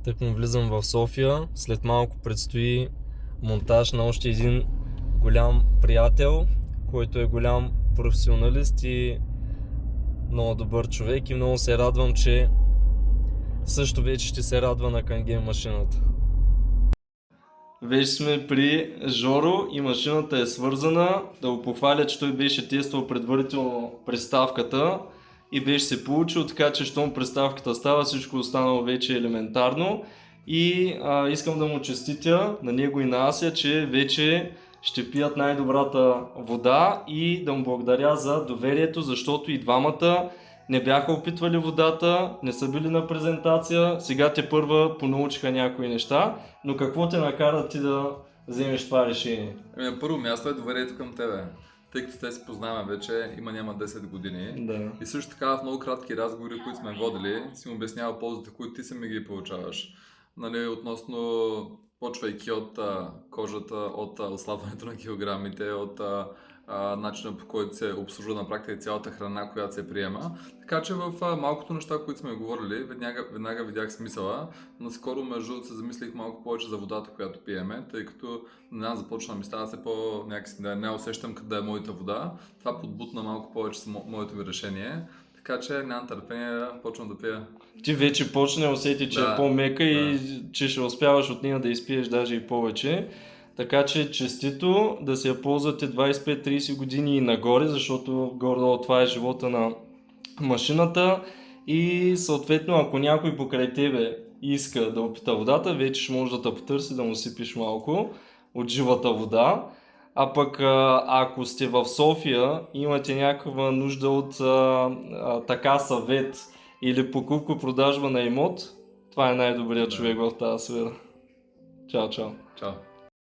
Так му влизам в София. След малко предстои монтаж на още един голям приятел, който е голям професионалист и много добър човек, и много се радвам, че също вече ще се радва на Канген машината. Вече сме при Жоро и машината е свързана. Да го похваля, че той беше тествал предварително приставката и беше се получил, така че щом приставката става, всичко останало вече е елементарно. И искам да му честитя на него и на Ася, че вече ще пият най-добрата вода, и да му благодаря за доверието, защото и двамата не бяха опитвали водата, не са били на презентация, сега те първа понаучиха някои неща, но какво те накара ти да вземеш това решение? На първо място е доверието към тебе, тъй като те се познаваме вече, няма 10 години. Да. И също така в много кратки разговори, които сме водили, си му обяснява ползите, които ти сами ги получаваш. Нали, относно, почвайки от кожата, от ослабването на килограмите, от начина, по който се обслужва на практика и цялата храна, която се приема. Така че в малкото неща, които сме говорили, веднага видях смисъла. Наскоро между другото се замислих малко повече за водата, която пиеме, тъй като на започна ми става се някакси да не усещам къде е моята вода. Това подбутна малко повече с моето ми решение. Така че нямам търпение да почвам да пия. Ти вече почне усети, че е по-мека и че ще успяваш от нея да изпиеш даже и повече. Така че честито, да се я ползвате 25-30 години и нагоре, защото горе-долу това е живота на машината. И съответно, ако някой покрай тебе иска да опита водата, вече ще може да те потърси, да му сипиш малко от живата вода. А пък ако сте в София и имате някаква нужда от така съвет или покупко-продажба на имот, това е най-добрият човек в тази сфера. Чао, чао. Чао.